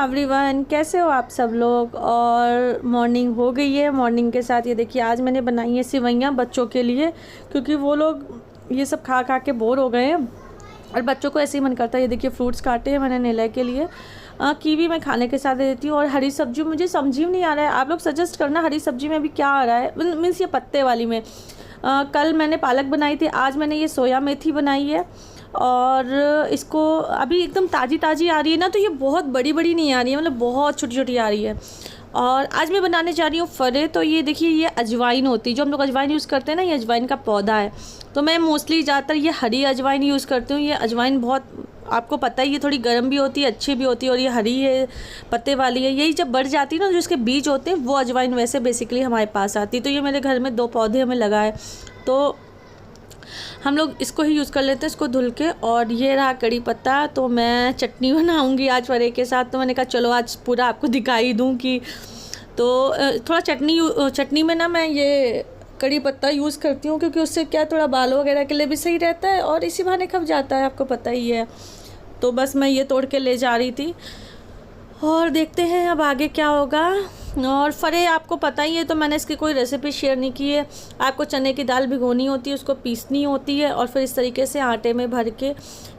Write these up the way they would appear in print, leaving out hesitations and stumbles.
Everyone, कैसे हो आप सब लोग। और मॉर्निंग हो गई है। मॉर्निंग के साथ ये देखिए आज मैंने बनाई है सिवैयाँ बच्चों के लिए, क्योंकि वो लोग ये सब खा खा के बोर हो गए हैं और बच्चों को ऐसे ही मन करता है। ये देखिए फ्रूट्स काटे हैं मैंने निलय के लिए। कीवी मैं खाने के साथ दे देती हूँ। और हरी सब्जी मुझे समझी में नहीं आ रहा है, आप लोग सजेस्ट करना हरी सब्जी में अभी क्या आ रहा है, मीन्स ये पत्ते वाली में। कल मैंने पालक बनाई थी, आज मैंने ये सोया मेथी बनाई है। और इसको अभी एकदम ताज़ी ताज़ी आ रही है ना, तो ये बहुत बड़ी बड़ी नहीं आ रही है, मतलब बहुत छोटी छोटी आ रही है। और आज मैं बनाने जा रही हूँ फरे। तो ये देखिए ये अजवाइन होती है, जो हम लोग अजवाइन यूज़ करते हैं ना, ये अजवाइन का पौधा है। तो मैं मोस्टली ज़्यादातर ये हरी अजवाइन यूज़ करती हूँ। ये अजवाइन बहुत, आपको पता ही, ये थोड़ी गर्म भी होती है, अच्छी भी होती है। और ये हरी है, पत्ते वाली है। यही जब बढ़ जाती है ना, जो इसके बीज होते हैं, वो अजवाइन वैसे बेसिकली हमारे पास आती है। तो ये मेरे घर में 2 पौधे हमें लगाए, तो हम लोग इसको ही यूज़ कर लेते हैं, इसको धुल के। और ये रहा कड़ी पत्ता। तो मैं चटनी बनाऊंगी आज फरे के साथ, तो मैंने कहा चलो आज पूरा आपको दिखाई दूँ कि। तो थोड़ा चटनी में ना मैं ये कड़ी पत्ता यूज़ करती हूँ, क्योंकि उससे क्या थोड़ा बालों वगैरह के लिए भी सही रहता है और इसी बहाने खप जाता है, आपको पता ही है। तो बस मैं ये तोड़ के ले जा रही थी और देखते हैं अब आगे क्या होगा। और फरे आपको पता ही है, तो मैंने इसकी कोई रेसिपी शेयर नहीं की है। आपको चने की दाल भिगोनी होती है, उसको पीसनी होती है और फिर इस तरीके से आटे में भर के,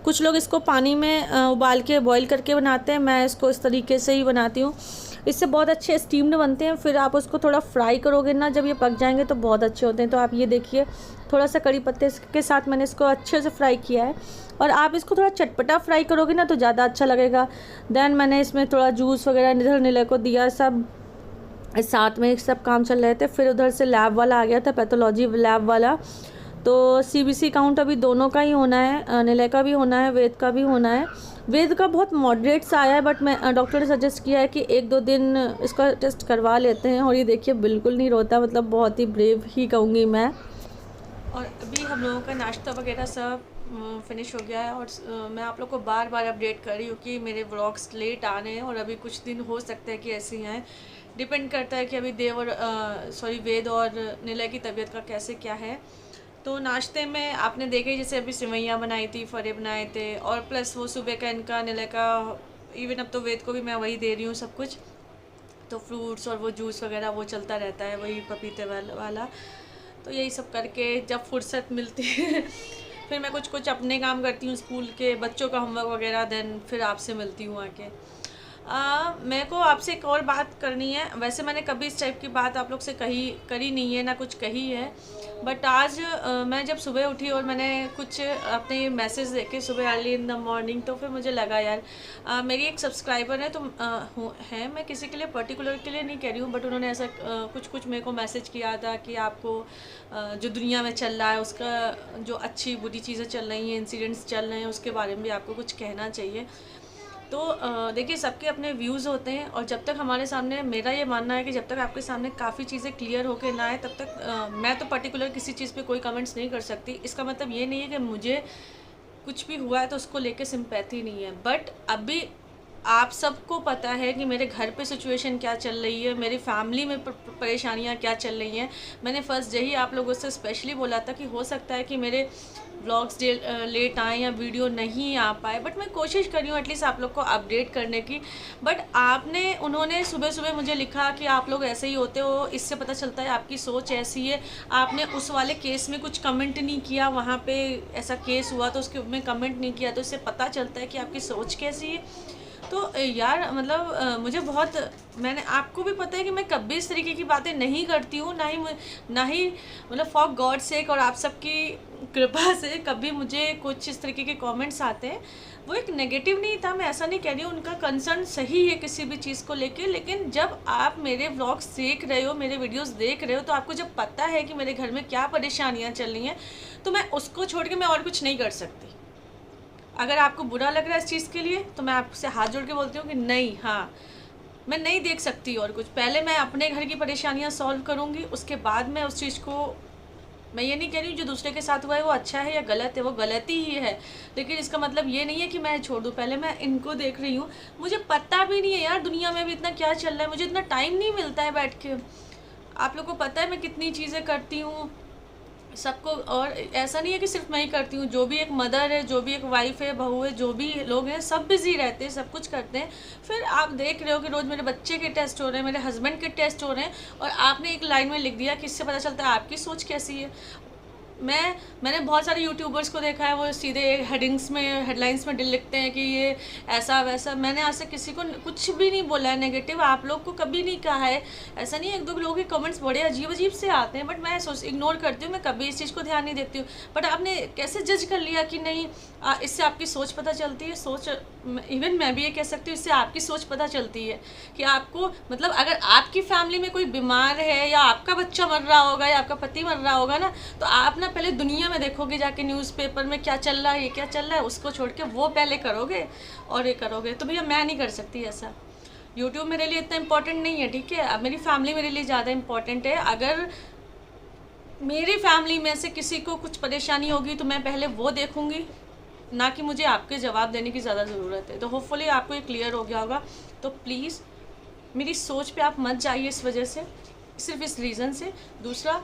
कुछ लोग इसको पानी में उबाल के बॉईल करके बनाते हैं, मैं इसको इस तरीके से ही बनाती हूँ। इससे बहुत अच्छे स्टीम्ड बनते हैं। फिर आप उसको थोड़ा फ्राई करोगे ना, जब ये पक जाएंगे तो बहुत अच्छे होते हैं। तो आप ये देखिए थोड़ा सा कड़ी पत्ते के साथ मैंने इसको अच्छे से फ्राई किया है। और आप इसको थोड़ा चटपटा फ्राई करोगे ना तो ज़्यादा अच्छा लगेगा। देन मैंने इसमें थोड़ा जूस वगैरह इधर निलय को दिया, सब साथ में सब काम चल रहे थे। फिर उधर से लैब वाला आ गया था, पैथोलॉजी लैब वाला। तो सीबीसी काउंट अभी दोनों का ही होना है, निलय का भी होना है, वेद का भी होना है। वेद का बहुत मॉडरेट सा आया है, बट मैं डॉक्टर ने सजेस्ट किया है कि 1-2 दिन इसका टेस्ट करवा लेते हैं। और ये देखिए बिल्कुल नहीं रोता, मतलब बहुत ही ब्रेव ही कहूँगी मैं। और अभी हम लोगों का नाश्ता वगैरह सब फिनिश हो गया है। और मैं आप लोग को बार बार अपडेट कर रही हूँ कि मेरे व्लॉग्स लेट आ रहे हैं और अभी कुछ दिन हो सकता है कि ऐसे ही आएँ। डिपेंड करता है कि अभी वेद और निलय की तबीयत का कैसे क्या है। तो नाश्ते में आपने देखा ही, जैसे अभी सिवैयाँ बनाई थी, फरे बनाए थे, और प्लस वो सुबह का इनका निलय का, इवन अब तो वेद को भी मैं वही दे रही हूँ सब कुछ। तो फ्रूट्स और वो जूस वगैरह वो चलता रहता है, वही पपीते वाला। तो यही सब करके जब फुर्सत मिलती है फिर मैं कुछ अपने काम करती हूँ, स्कूल के बच्चों का होमवर्क वगैरह। देन फिर आपसे मिलती हूँ आके। मेरे को आपसे एक और बात करनी है। वैसे मैंने कभी इस टाइप की बात आप लोग से करी नहीं है, ना कुछ कही है। बट आज मैं जब सुबह उठी और मैंने कुछ अपने मैसेज देखे सुबह अर्ली इन द मॉर्निंग, तो फिर मुझे लगा यार मेरी एक सब्सक्राइबर है, तो है, मैं किसी के लिए पर्टिकुलर के लिए नहीं कह रही हूँ, बट उन्होंने ऐसा कुछ मेरे को मैसेज किया था कि आपको जो दुनिया में चल रहा है उसका, जो अच्छी बुरी चीज़ें चल रही हैं, इंसिडेंट्स चल रहे हैं, उसके बारे में भी आपको कुछ कहना चाहिए। तो देखिए सबके अपने व्यूज़ होते हैं, और जब तक हमारे सामने, मेरा ये मानना है कि जब तक आपके सामने काफ़ी चीज़ें क्लियर होकर ना आए, तब तक मैं तो पर्टिकुलर किसी चीज़ पे कोई कमेंट्स नहीं कर सकती। इसका मतलब ये नहीं है कि मुझे कुछ भी हुआ है तो उसको लेके सिंपैथी नहीं है। बट अभी आप सबको पता है कि मेरे घर पे सिचुएशन क्या चल रही है, मेरी फैमिली में परेशानियाँ क्या चल रही हैं। मैंने फर्स्ट यही आप लोगों से स्पेशली बोला था कि हो सकता है कि मेरे व्लॉग्स लेट आए या वीडियो नहीं आ पाए, बट मैं कोशिश कर रही हूँ एटलीस्ट आप लोग को अपडेट करने की। बट उन्होंने सुबह सुबह मुझे लिखा कि आप लोग ऐसे ही होते हो, इससे पता चलता है आपकी सोच ऐसी है। आपने उस वाले केस में कुछ कमेंट नहीं किया, वहाँ पे ऐसा केस हुआ तो उसके में कमेंट नहीं किया, तो इससे पता चलता है कि आपकी सोच कैसी है। तो यार मतलब मुझे बहुत, मैंने, आपको भी पता है कि मैं कभी इस तरीके की बातें नहीं करती हूँ, ना ही मतलब फॉर गॉड सेक और आप सबकी कृपा से कभी मुझे कुछ इस तरीके के कमेंट्स आते हैं। वो एक नेगेटिव नहीं था, मैं ऐसा नहीं कह रही हूँ, उनका कंसर्न सही है किसी भी चीज़ को लेके। लेकिन जब आप मेरे व्लॉग्स देख रहे हो, मेरे वीडियोस देख रहे हो, तो आपको जब पता है कि मेरे घर में क्या परेशानियाँ चल रही हैं, तो मैं उसको छोड़ के मैं और कुछ नहीं कर सकती। अगर आपको बुरा लग रहा है इस चीज़ के लिए, तो मैं आपसे हाथ जोड़ के बोलती हूँ कि नहीं, हाँ, मैं नहीं देख सकती और कुछ। पहले मैं अपने घर की परेशानियाँ सॉल्व करूँगी, उसके बाद मैं उस चीज़ को, मैं ये नहीं कह रही हूँ जो दूसरे के साथ हुआ है वो अच्छा है या गलत है, वो गलती ही है, लेकिन इसका मतलब ये नहीं है कि मैं छोड़ दूँ। पहले मैं इनको देख रही हूँ, मुझे पता भी नहीं है यार दुनिया में भी इतना क्या चल रहा है, मुझे इतना टाइम नहीं मिलता है बैठ के। आप लोग को पता है मैं कितनी चीज़ें करती हूँ, सबको, और ऐसा नहीं है कि सिर्फ मैं ही करती हूँ, जो भी एक मदर है, जो भी एक वाइफ है, बहू है, जो भी लोग हैं, सब बिजी रहते हैं, सब कुछ करते हैं। फिर आप देख रहे हो कि रोज़ मेरे बच्चे के टेस्ट हो रहे हैं, मेरे हस्बैंड के टेस्ट हो रहे हैं, और आपने एक लाइन में लिख दिया कि इससे पता चलता है आपकी सोच कैसी है। मैंने बहुत सारे यूट्यूबर्स को देखा है, वो सीधे हेडिंग्स में, हेडलाइंस में लिखते हैं कि ये ऐसा वैसा। मैंने आज तक किसी को कुछ भी नहीं बोला है नेगेटिव, आप लोग को कभी नहीं कहा है। ऐसा नहीं है, एक दो लोगों के कमेंट्स बड़े अजीब अजीब से आते हैं, बट मैं इग्नोर करती हूँ, मैं कभी इस चीज़ को ध्यान नहीं देती हूँ। बट आपने कैसे जज कर लिया कि नहीं, इससे आपकी सोच पता चलती है। सोच, इवन मैं भी ये कह सकती हूँ, इससे आपकी सोच पता चलती है कि आपको, मतलब अगर आपकी फैमिली में कोई बीमार है, या आपका बच्चा मर रहा होगा, या आपका पति मर रहा होगा ना, तो आप ना पहले दुनिया में देखोगे जाके न्यूज़पेपर में क्या चल रहा है, ये क्या चल रहा है, उसको छोड़ के वो पहले करोगे और ये करोगे। तो भैया मैं नहीं कर सकती ऐसा। यूट्यूब मेरे लिए इतना इम्पोर्टेंट नहीं है, ठीक है। अब मेरी फैमिली मेरे लिए ज़्यादा इम्पोर्टेंट है। अगर मेरी फैमिली में से किसी को कुछ परेशानी होगी तो मैं पहले वो देखूँगी, ना कि मुझे आपके जवाब देने की ज़्यादा ज़रूरत है। तो होपफुली आपको ये क्लियर हो गया होगा। तो प्लीज़ मेरी सोच पे आप मत जाइए इस वजह से, सिर्फ इस रीज़न से। दूसरा,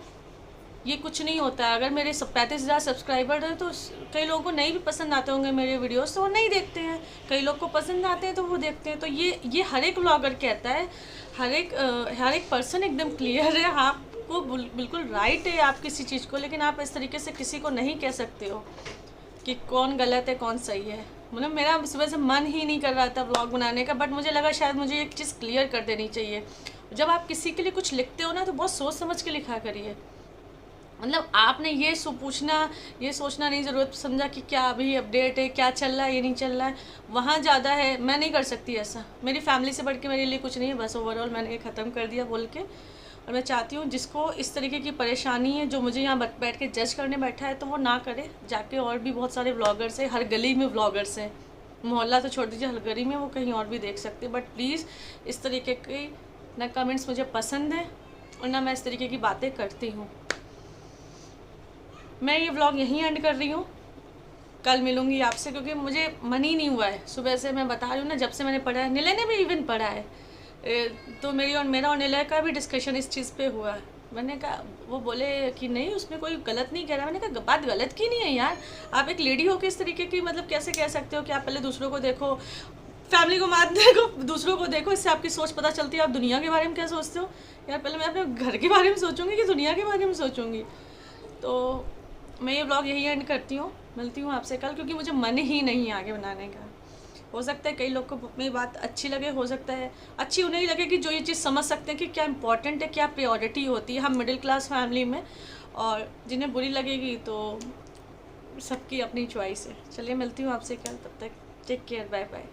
ये कुछ नहीं होता है। अगर मेरे 35,000 सब्सक्राइबर हैं तो कई लोगों को नहीं भी पसंद आते होंगे मेरे वीडियोस, तो वो नहीं देखते हैं। कई लोग को पसंद आते हैं तो वो देखते हैं। तो ये हर एक व्लॉगर कहता है, हर एक पर्सन एकदम क्लियर है। आपको बिल्कुल राइट है आप किसी चीज़ को, लेकिन आप इस तरीके से किसी को नहीं कह सकते हो कि कौन गलत है कौन सही है। मतलब मेरा सुबह से मन ही नहीं कर रहा था व्लॉग बनाने का, बट मुझे लगा शायद मुझे एक चीज़ क्लियर कर देनी चाहिए। जब आप किसी के लिए कुछ लिखते हो ना, तो बहुत सोच समझ के लिखा करिए। मतलब आपने ये सोचना नहीं ज़रूरत समझा कि क्या अभी अपडेट है, क्या चल रहा है, ये नहीं चल रहा है, वहाँ ज़्यादा है। मैं नहीं कर सकती ऐसा। मेरी फैमिली से बढ़ के मेरे लिए कुछ नहीं है। बस ओवरऑल मैंने ये ख़त्म कर दिया बोल के। और मैं चाहती हूँ जिसको इस तरीके की परेशानी है, जो मुझे यहाँ बैठ के जज करने बैठा है, तो वो ना करे। जाके और भी बहुत सारे व्लॉगर्स हैं, हर गली में व्लॉगर्स हैं। मोहल्ला तो छोड़ दीजिए, हर गली में वो कहीं और भी देख सकते हैं। बट प्लीज़ इस तरीके के ना कमेंट्स मुझे पसंद है, और ना मैं इस तरीके की बातें करती हूँ। मैं ये व्लॉग यहीं एंड कर रही हूँ। कल मिलूँगी आपसे, क्योंकि मुझे मन ही नहीं हुआ है। सुबह से मैं बता रही हूँ ना, जब से मैंने पढ़ा है, निलय ने भी इवन पढ़ा है, तो मेरा और निलय का भी डिस्कशन इस चीज़ पे हुआ है। मैंने कहा, वो बोले कि नहीं उसमें कोई गलत नहीं कह रहा। मैंने कहा बात गलत की नहीं है यार। आप एक लेडी हो के इस तरीके की, मतलब कैसे कह सकते हो कि आप पहले दूसरों को देखो, फैमिली को मत देखो, दूसरों को देखो, इससे आपकी सोच पता चलती है आप दुनिया के बारे में क्या सोचते हो। यार पहले मैं अपने घर के बारे में सोचूंगी कि दुनिया के बारे में सोचूंगी। तो मैं ये व्लॉग यही एंड करती हूँ। मिलती हूँ आपसे कल, क्योंकि मुझे मन ही नहीं आगे बनाने का। हो सकता है कई लोग को मेरी बात अच्छी लगे, हो सकता है अच्छी उन्हें ही लगे कि जो ये चीज़ समझ सकते हैं कि क्या इंपॉर्टेंट है, क्या प्रायोरिटी होती है हम मिडिल क्लास फैमिली में। और जिन्हें बुरी लगेगी तो सबकी अपनी चॉइस है। चलिए मिलती हूँ आपसे कल, तब तक टेक केयर, बाय बाय।